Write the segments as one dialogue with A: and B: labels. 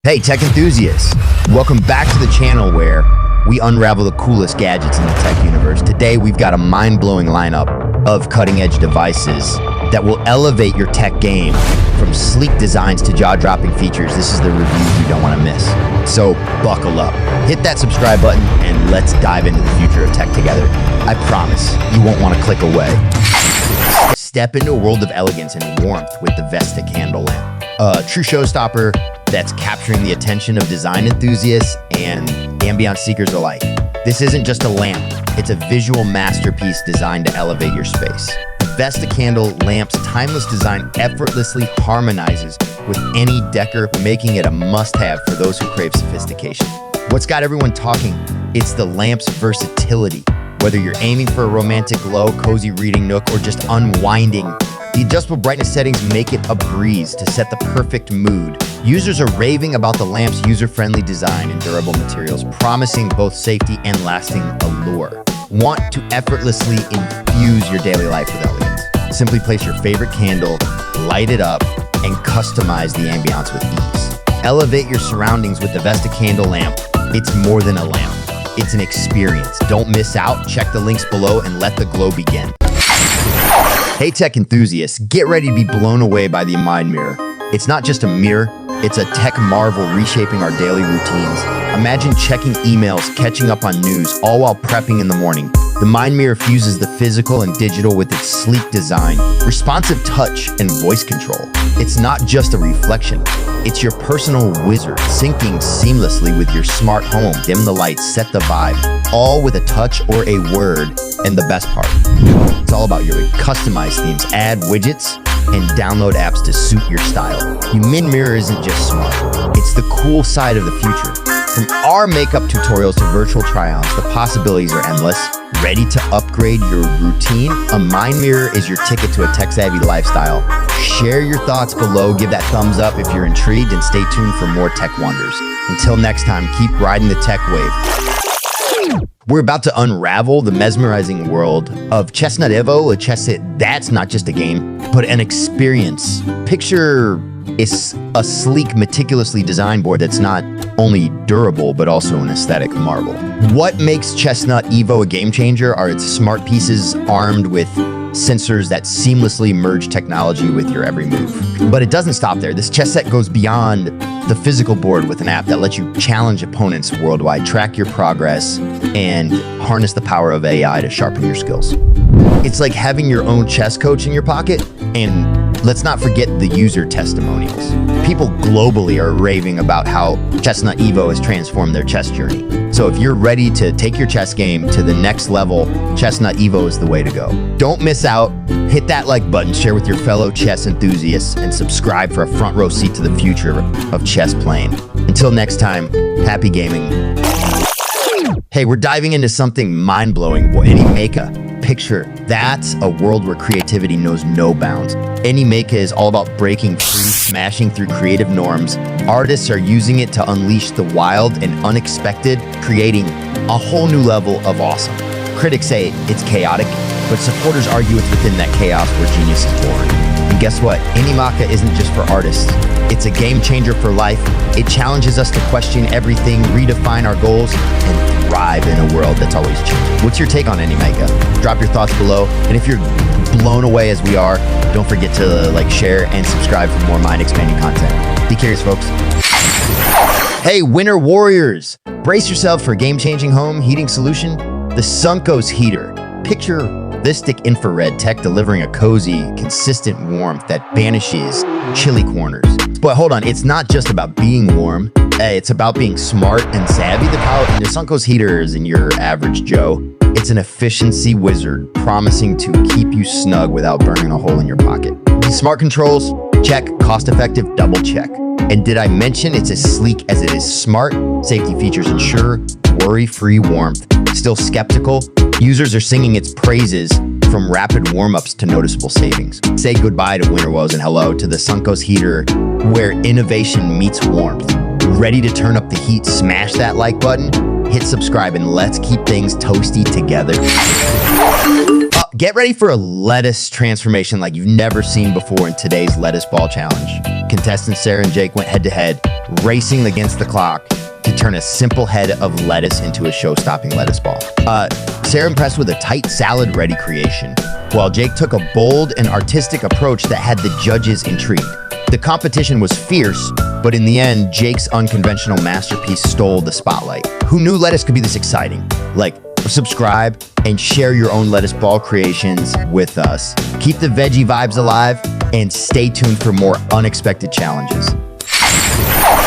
A: Hey tech enthusiasts, welcome back to the channel where we unravel the coolest gadgets in the tech universe. Today we've got a mind-blowing lineup of cutting-edge devices that will elevate your tech game from sleek designs to jaw-dropping features. This is the review you don't want to miss. So buckle up, hit that subscribe button, and let's dive into the future of tech together. I promise you won't want to click away. Step into a world of elegance and warmth with the Vesta candle lamp. A true showstopper that's capturing the attention of design enthusiasts and ambiance seekers alike. This isn't just a lamp, it's a visual masterpiece designed to elevate your space. The Vesta candle lamp's timeless design effortlessly harmonizes with any decor, making it a must-have for those who crave sophistication. What's got everyone talking? It's the lamp's versatility. Whether you're aiming for a romantic glow, cozy reading nook, or just unwinding, the adjustable brightness settings make it a breeze to set the perfect mood. Users are raving about the lamp's user-friendly design and durable materials, promising both safety and lasting allure. Want to effortlessly infuse your daily life with elegance? Simply place your favorite candle, light it up, and customize the ambiance with ease. Elevate your surroundings with the Vesta candle lamp. It's more than a lamp. It's an experience. Don't miss out. Check the links below and let the glow begin. Hey tech enthusiasts, get ready to be blown away by the Mind Mirror. It's not just a mirror, it's a tech marvel reshaping our daily routines. Imagine checking emails, catching up on news, all while prepping in the morning. The Mind Mirror fuses the physical and digital with its sleek design, responsive touch, and voice control. It's not just a reflection, it's your personal wizard, syncing seamlessly with your smart home. Dim the lights, set the vibe, all with a touch or a word. And the best part, it's all about your customized themes. Add widgets and download apps to suit your style. The Mind Mirror isn't just smart, it's the cool side of the future. From our makeup tutorials to virtual try-ons, the possibilities are endless. Ready to upgrade your routine? A Mind Mirror is your ticket to a tech-savvy lifestyle. Share your thoughts below, give that thumbs up if you're intrigued, and stay tuned for more tech wonders. Until next time, keep riding the tech wave. We're about to unravel the mesmerizing world of Chestnut Evo, a chess set that's not just a game, but an experience. Picture is a sleek, meticulously designed board that's not only durable, but also an aesthetic marvel. What makes Chestnut Evo a game changer are its smart pieces armed with sensors that seamlessly merge technology with your every move. But it doesn't stop there. This chess set goes beyond the physical board with an app that lets you challenge opponents worldwide, track your progress, and harness the power of AI to sharpen your skills. It's like having your own chess coach in your pocket, and let's not forget the user testimonials. People globally are raving about how Chestnut Evo has transformed their chess journey. So if you're ready to take your chess game to the next level, Chestnut Evo is the way to go. Don't miss out. Hit that like button, share with your fellow chess enthusiasts, and subscribe for a front row seat to the future of chess playing. Until next time, happy gaming. Hey, we're diving into something mind-blowing. Animeka. Picture that's a world where creativity knows no bounds. Animeka is all about breaking free, smashing through creative norms. Artists are using it to unleash the wild and unexpected, creating a whole new level of awesome. Critics say it's chaotic, but supporters argue it's within that chaos where genius is born. And guess what? Animeka isn't just for artists. It's a game changer for life. It challenges us to question everything, redefine our goals, and thrive in a world that's always changing. What's your take on Animeka? Drop your thoughts below. And if you're blown away as we are, don't forget to like, share, and subscribe for more mind-expanding content. Be curious, folks. Hey, Winter Warriors! Brace yourself for a game-changing home heating solution, the Suncoast Heater. Picture ballistic infrared tech delivering a cozy, consistent warmth that banishes chilly corners. But hold on, it's not just about being warm. It's about being smart and savvy. The Suncoast Heater isn't your average Joe. It's an efficiency wizard promising to keep you snug without burning a hole in your pocket. Smart controls, check. Cost-effective, double check. And did I mention it's as sleek as it is smart? Safety features ensure worry-free warmth. Still skeptical? Users are singing its praises, from rapid warm-ups to noticeable savings. Say goodbye to winter woes and hello to the Suncoast Heater, where innovation meets warmth. Ready to turn up the heat? Smash that like button, hit subscribe, and let's keep things toasty together. Get ready for a lettuce transformation like you've never seen before in today's Lettuce Ball Challenge. Contestants Sarah and Jake went head-to-head. racing against the clock to turn a simple head of lettuce into a show-stopping lettuce ball. Sarah impressed with a tight salad-ready creation, while Jake took a bold and artistic approach that had the judges intrigued. The competition was fierce, but in the end, Jake's unconventional masterpiece stole the spotlight. Who knew lettuce could be this exciting? Like, subscribe and share your own lettuce ball creations with us. Keep the veggie vibes alive and stay tuned for more unexpected challenges.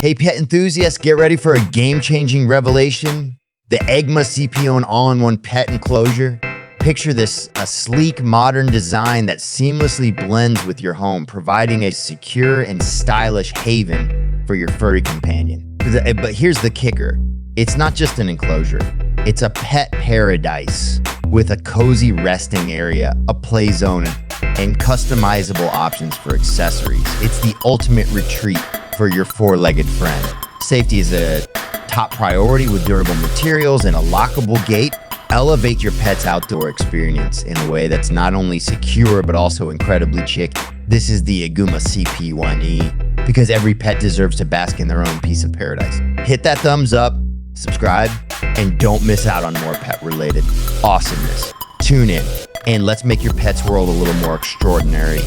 A: Hey pet enthusiasts, get ready for a game-changing revelation. The Egma CPO all-in-one pet enclosure. Picture this, a sleek, modern design that seamlessly blends with your home, providing a secure and stylish haven for your furry companion. But here's the kicker. It's not just an enclosure. It's a pet paradise with a cozy resting area, a play zone, and customizable options for accessories. It's the ultimate retreat for your four-legged friend. Safety is a top priority with durable materials and a lockable gate. Elevate your pet's outdoor experience in a way that's not only secure, but also incredibly chic. This is the Egma CP1E, because every pet deserves to bask in their own piece of paradise. Hit that thumbs up, subscribe, and don't miss out on more pet-related awesomeness. Tune in, and let's make your pet's world a little more extraordinary.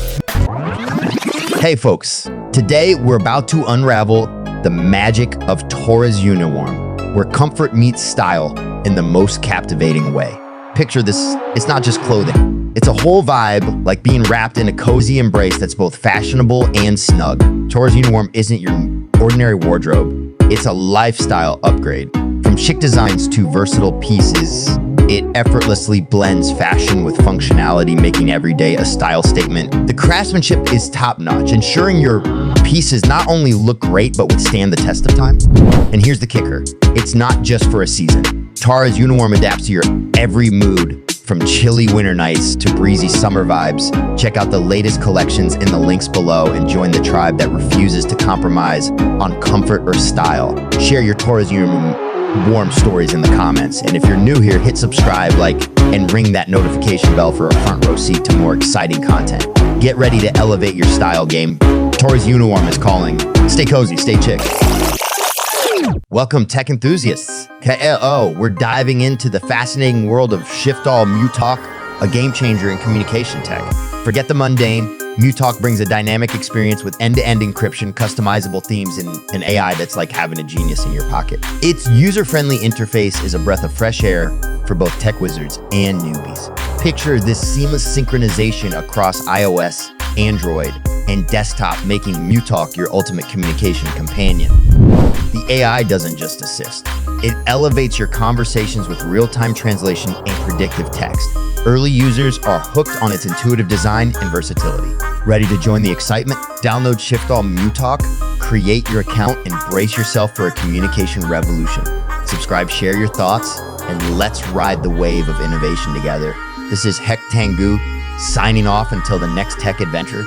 A: Hey folks, today we're about to unravel the magic of Torres Uniwarm, where comfort meets style in the most captivating way. Picture this, it's not just clothing. It's a whole vibe, like being wrapped in a cozy embrace that's both fashionable and snug. Torres Uniwarm isn't your ordinary wardrobe. It's a lifestyle upgrade. From chic designs to versatile pieces, it effortlessly blends fashion with functionality, making every day a style statement. The craftsmanship is top-notch, ensuring your pieces not only look great, but withstand the test of time. And here's the kicker. It's not just for a season. Torres Uniwarm adapts to your every mood, from chilly winter nights to breezy summer vibes. Check out the latest collections in the links below and join the tribe that refuses to compromise on comfort or style. Share your Torres Uniwarm stories in the comments. And if you're new here, hit subscribe, like, and ring that notification bell for a front row seat to more exciting content. Get ready to elevate your style game. Torres Uniwarm is calling. Stay cozy, stay chic. Welcome, tech enthusiasts. We're diving into the fascinating world of Shiftall MuTalk, a game changer in communication tech. Forget the mundane. MuTalk brings a dynamic experience with end-to-end encryption, customizable themes, and an AI that's like having a genius in your pocket. Its user-friendly interface is a breath of fresh air for both tech wizards and newbies. Picture this seamless synchronization across iOS, Android, and desktop, making MuTalk your ultimate communication companion. The AI doesn't just assist. It elevates your conversations with real-time translation and predictive text. Early users are hooked on its intuitive design and versatility. Ready to join the excitement? Download Shiftall MuTalk, create your account, and brace yourself for a communication revolution. Subscribe, share your thoughts, and let's ride the wave of innovation together. This is Hek Tangu, signing off until the next tech adventure.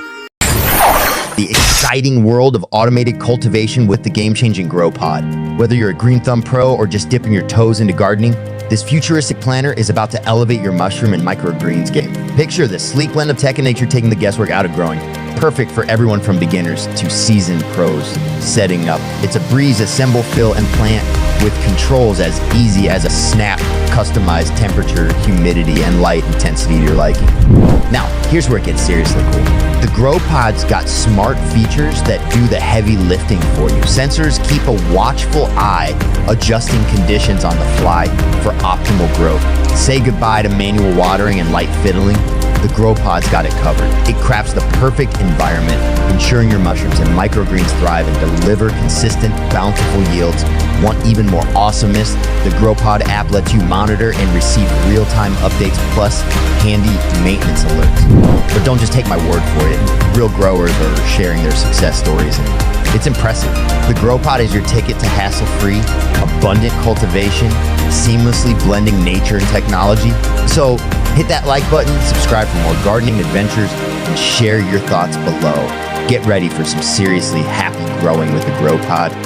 A: The exciting world of automated cultivation with the game-changing GrowPod. Whether you're a Green Thumb Pro or just dipping your toes into gardening, this futuristic planter is about to elevate your mushroom and microgreens game. Picture this sleek blend of tech and nature taking the guesswork out of growing. Perfect for everyone from beginners to seasoned pros. Setting up. It's a breeze, assemble, fill, and plant with controls as easy as a snap, customized temperature, humidity, and light intensity to your liking. Now, here's where it gets seriously cool. The GrowPod's got smart features that do the heavy lifting for you. Sensors keep a watchful eye, adjusting conditions on the fly for optimal growth. Say goodbye to manual watering and light fiddling. The GrowPod's got it covered. It crafts the perfect environment, ensuring your mushrooms and microgreens thrive and deliver consistent, bountiful yields. Want even more awesomeness? The GrowPod app lets you monitor and receive real-time updates plus handy maintenance alerts. But don't just take my word for it. Real growers are sharing their success stories, and it's impressive. The GrowPod is your ticket to hassle-free, abundant cultivation, seamlessly blending nature and technology. So hit that like button, subscribe for more gardening adventures, and share your thoughts below. Get ready for some seriously happy growing with the GrowPod.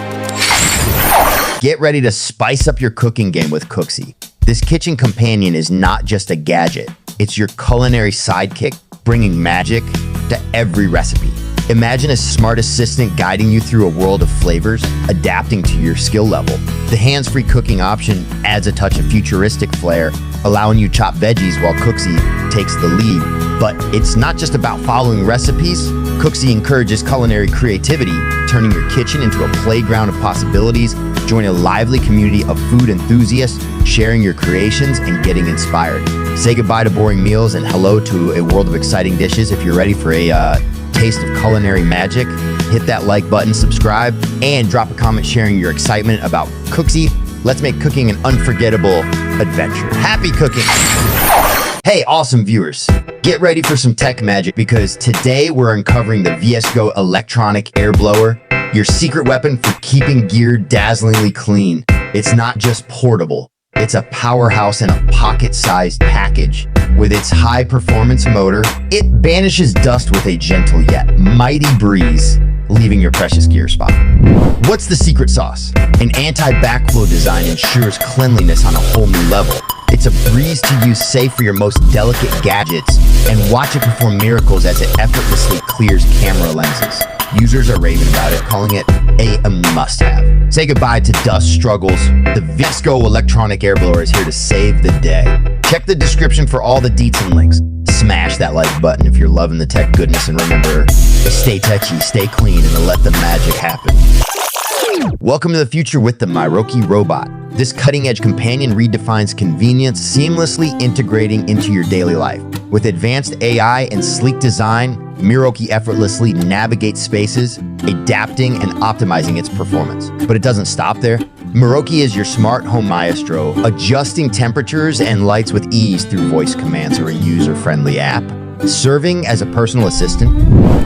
A: Get ready to spice up your cooking game with Cooksy. This kitchen companion is not just a gadget. It's your culinary sidekick, bringing magic to every recipe. Imagine a smart assistant guiding you through a world of flavors, adapting to your skill level. The hands-free cooking option adds a touch of futuristic flair, allowing you to chop veggies while Cooksy takes the lead. But it's not just about following recipes. Cooksy encourages culinary creativity, turning your kitchen into a playground of possibilities. Join a lively community of food enthusiasts, sharing your creations and getting inspired. Say goodbye to boring meals and hello to a world of exciting dishes. If you're ready for a taste of culinary magic, hit that like button, subscribe, and drop a comment sharing your excitement about Cooksy. Let's make cooking an unforgettable adventure. Happy cooking! Hey, awesome viewers. Get ready for some tech magic because today we're uncovering the VS-Go electronic air blower, your secret weapon for keeping gear dazzlingly clean. It's not just portable. It's a powerhouse in a pocket-sized package. With its high-performance motor, it banishes dust with a gentle yet mighty breeze, leaving your precious gear spot. What's the secret sauce? An anti-backflow design ensures cleanliness on a whole new level. It's a breeze to use, safe for your most delicate gadgets, and watch it perform miracles as it effortlessly clears camera lenses. Users are raving about it, calling it a must-have. Say goodbye to dust struggles. The VS-Go electronic air blower is here to save the day. Check the description for all the deets and links. Smash that like button if you're loving the tech goodness, and remember, stay touchy, stay clean, and let the magic happen. Welcome to the future with the Myroki robot. This cutting-edge companion redefines convenience, seamlessly integrating into your daily life. With advanced AI and sleek design, Myroki effortlessly navigates spaces, adapting and optimizing its performance. But it doesn't stop there. Myroki is your smart home maestro, adjusting temperatures and lights with ease through voice commands or a user-friendly app. Serving as a personal assistant,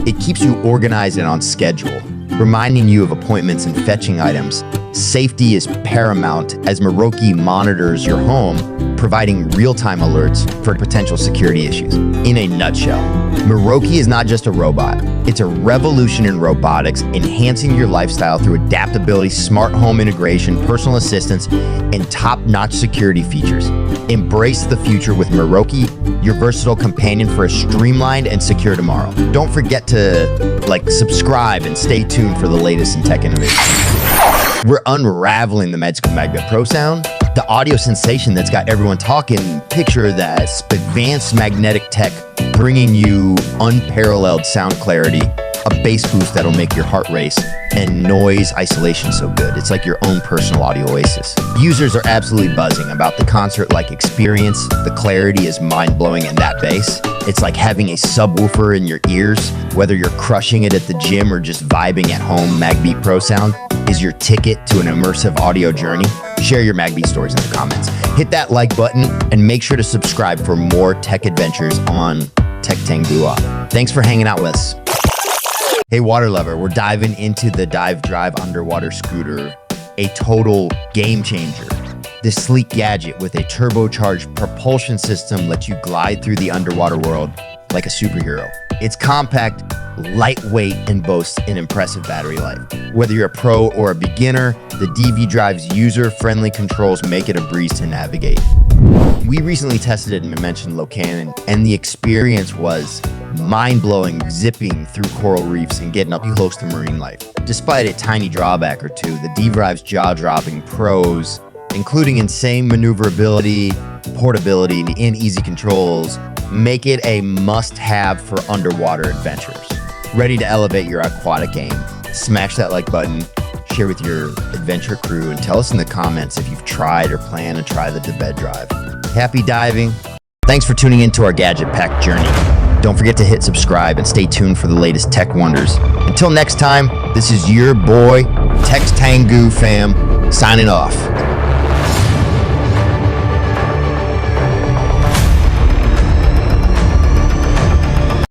A: it keeps you organized and on schedule, reminding you of appointments and fetching items. Safety is paramount as Myroki monitors your home, providing real-time alerts for potential security issues. In a nutshell, Myroki is not just a robot, it's a revolution in robotics, enhancing your lifestyle through adaptability, smart home integration, personal assistance, and top-notch security features. Embrace the future with Myroki, your versatile companion for a streamlined and secure tomorrow. Don't forget to subscribe and stay tuned for the latest in tech innovation. We're unraveling the Medsco Magnet Pro sound, the audio sensation that's got everyone talking. Picture that advanced magnetic tech bringing you unparalleled sound clarity, a bass boost that'll make your heart race, and noise isolation so good. It's like your own personal audio oasis. Users are absolutely buzzing about the concert-like experience. The clarity is mind-blowing in that bass. It's like having a subwoofer in your ears. Whether you're crushing it at the gym or just vibing at home, Magbeat Pro Sound is your ticket to an immersive audio journey. Share your Magbeat stories in the comments. Hit that like button and make sure to subscribe for more tech adventures on Tech Tango. Thanks for hanging out with us. Hey, water lover, we're diving into the Dive Drive underwater scooter, a total game changer. This sleek gadget with a turbocharged propulsion system lets you glide through the underwater world like a superhero. It's compact, lightweight, and boasts an impressive battery life. Whether you're a pro or a beginner, the DV Drive's user-friendly controls make it a breeze to navigate. We recently tested it in Dimension Locanon, and the experience was mind-blowing, zipping through coral reefs and getting up close to marine life. Despite a tiny drawback or two, the D-Drive's jaw-dropping pros, including insane maneuverability, portability, and easy controls, make it a must-have for underwater adventures. Ready to elevate your aquatic game? Smash that like button, share with your adventure crew, and tell us in the comments if you've tried or plan to try the DeBed Drive. Happy diving! Thanks for tuning in to our gadget pack journey. Don't forget to hit subscribe and stay tuned for the latest tech wonders. Until next time, this is your boy, Tech Tango fam, signing off.